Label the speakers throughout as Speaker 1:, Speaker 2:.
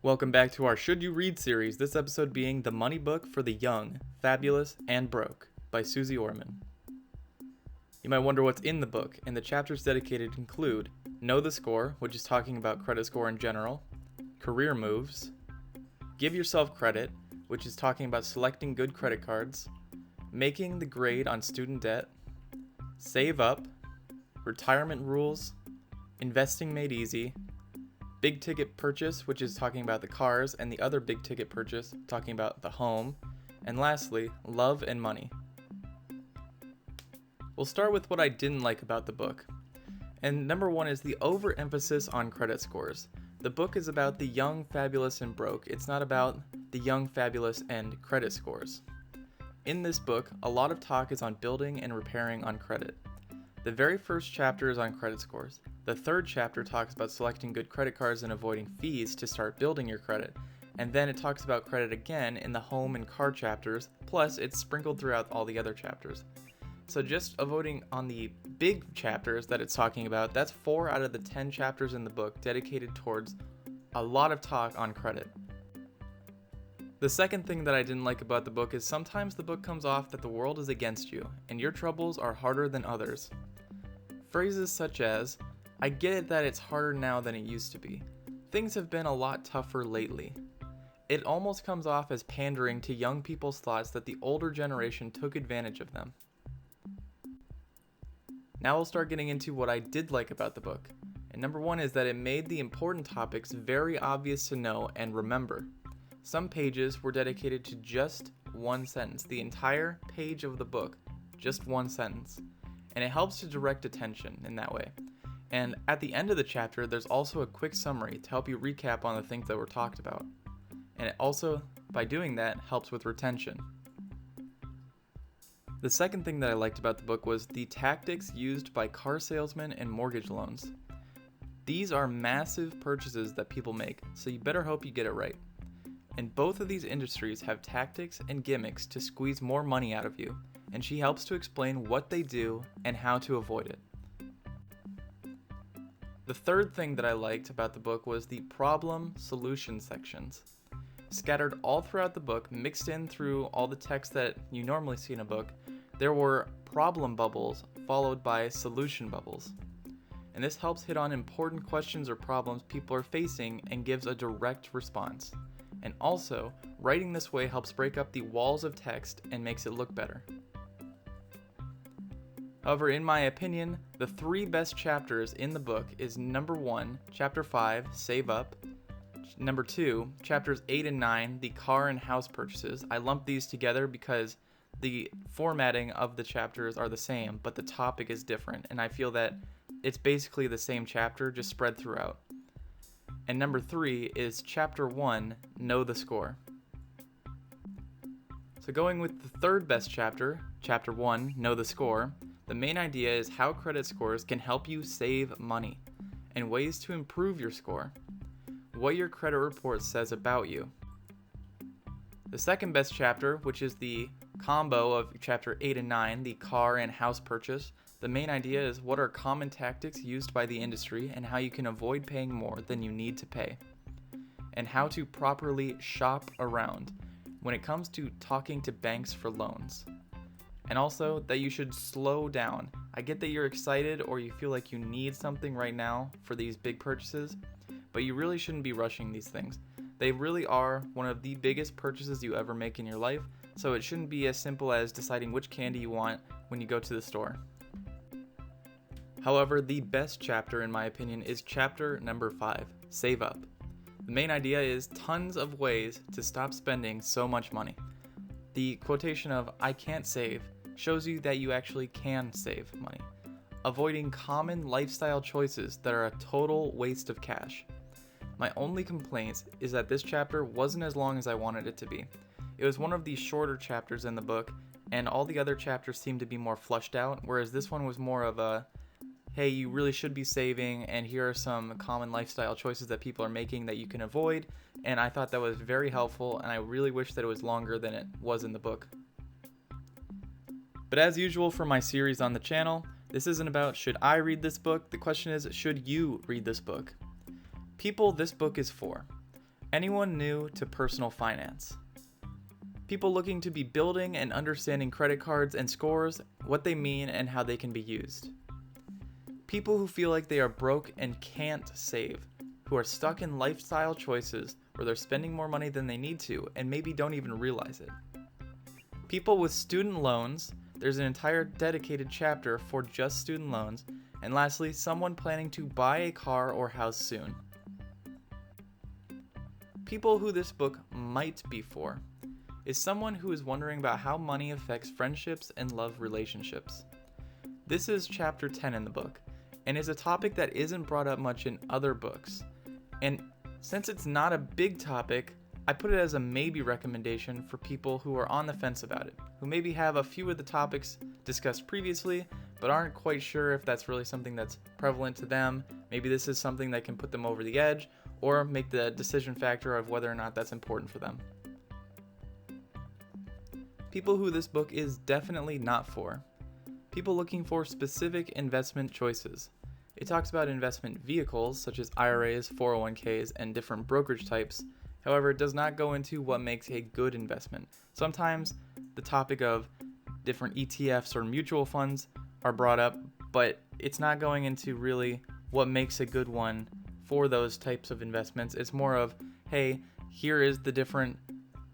Speaker 1: Welcome back to our Should You Read series, this episode being The Money Book for the Young, Fabulous, and Broke by Suze Orman. You might wonder what's in the book, and the chapters dedicated include Know the Score, which is talking about credit score in general, Career Moves, Give Yourself Credit, which is talking about selecting good credit cards, Making the Grade on Student Debt, Save Up, Retirement Rules, Investing Made Easy, Big Ticket Purchase, which is talking about the cars, and the other big ticket purchase, talking about the home, and lastly, Love and Money. We'll start with what I didn't like about the book. And number one is the overemphasis on credit scores. The book is about the young, fabulous, and broke. It's not about the young, fabulous, and credit scores. In this book, a lot of talk is on building and repairing on credit. The very first chapter is on credit scores. The third chapter talks about selecting good credit cards and avoiding fees to start building your credit. And then it talks about credit again in the home and car chapters, plus it's sprinkled throughout all the other chapters. So just avoiding on the big chapters that it's talking about, that's 4 out of the 10 chapters in the book dedicated towards a lot of talk on credit. The second thing that I didn't like about the book is sometimes the book comes off that the world is against you and your troubles are harder than others. Phrases such as, I get it that it's harder now than it used to be. Things have been a lot tougher lately. It almost comes off as pandering to young people's thoughts that the older generation took advantage of them. Now we'll start getting into what I did like about the book. And number one is that it made the important topics very obvious to know and remember. Some pages were dedicated to just one sentence, the entire page of the book, just one sentence. And it helps to direct attention in that way. And at the end of the chapter, there's also a quick summary to help you recap on the things that were talked about. And it also, by doing that, helps with retention. The second thing that I liked about the book was the tactics used by car salesmen and mortgage loans. These are massive purchases that people make, so you better hope you get it right. And both of these industries have tactics and gimmicks to squeeze more money out of you, and she helps to explain what they do and how to avoid it. The third thing that I liked about the book was the problem-solution sections. Scattered all throughout the book, mixed in through all the text that you normally see in a book, there were problem bubbles followed by solution bubbles. And this helps hit on important questions or problems people are facing and gives a direct response. And also, writing this way helps break up the walls of text and makes it look better. However, in my opinion, the 3 best chapters in the book is number 1, chapter 5, Save Up, number 2, chapters 8 and 9, the car and house purchases. I lumped these together because the formatting of the chapters are the same, but the topic is different, and I feel that it's basically the same chapter, just spread throughout. And number 3 is chapter 1, Know the Score. So going with the third best chapter, chapter 1, Know the Score, the main idea is how credit scores can help you save money, and ways to improve your score, what your credit report says about you. The second best chapter, which is the combo of chapter 8 and 9, the car and house purchase, the main idea is what are common tactics used by the industry and how you can avoid paying more than you need to pay, and how to properly shop around when it comes to talking to banks for loans. And also that you should slow down. I get that you're excited or you feel like you need something right now for these big purchases, but you really shouldn't be rushing these things. They really are one of the biggest purchases you ever make in your life, so it shouldn't be as simple as deciding which candy you want when you go to the store. However, the best chapter in my opinion is chapter number 5, Save Up. The main idea is tons of ways to stop spending so much money. The quotation of I can't save shows you that you actually can save money, avoiding common lifestyle choices that are a total waste of cash. My only complaint is that this chapter wasn't as long as I wanted it to be. It was one of the shorter chapters in the book, and all the other chapters seemed to be more flushed out, whereas this one was more of a, hey, you really should be saving, and here are some common lifestyle choices that people are making that you can avoid, and I thought that was very helpful, and I really wish that it was longer than it was in the book. But as usual for my series on the channel, this isn't about should I read this book, the question is should you read this book? People this book is for. Anyone new to personal finance. People looking to be building and understanding credit cards and scores, what they mean and how they can be used. People who feel like they are broke and can't save, who are stuck in lifestyle choices where they're spending more money than they need to and maybe don't even realize it. People with student loans, there's an entire dedicated chapter for just student loans. And lastly, someone planning to buy a car or house soon. People who this book might be for is someone who is wondering about how money affects friendships and love relationships. This is chapter 10 in the book, and is a topic that isn't brought up much in other books. And since it's not a big topic, I put it as a maybe recommendation for people who are on the fence about it, who maybe have a few of the topics discussed previously, but aren't quite sure if that's really something that's prevalent to them. Maybe this is something that can put them over the edge, or make the decision factor of whether or not that's important for them. People who this book is definitely not for. People looking for specific investment choices. It talks about investment vehicles such as IRAs, 401ks, and different brokerage types. However, it does not go into what makes a good investment. Sometimes the topic of different ETFs or mutual funds are brought up, but it's not going into really what makes a good one for those types of investments. It's more of, hey, here is the different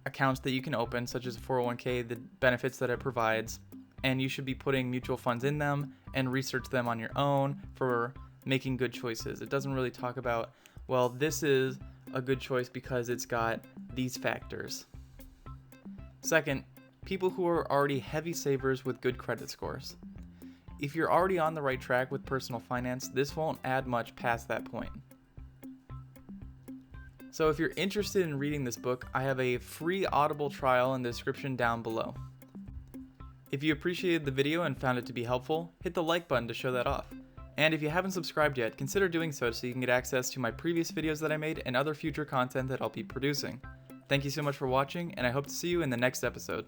Speaker 1: accounts that you can open, such as 401k, the benefits that it provides, and you should be putting mutual funds in them and research them on your own for making good choices. It doesn't really talk about, well, this is a good choice because it's got these factors. Second, people who are already heavy savers with good credit scores. If you're already on the right track with personal finance, this won't add much past that point. So if you're interested in reading this book, I have a free Audible trial in the description down below. If you appreciated the video and found it to be helpful, hit the like button to show that off. And if you haven't subscribed yet, consider doing so you can get access to my previous videos that I made and other future content that I'll be producing. Thank you so much for watching, and I hope to see you in the next episode.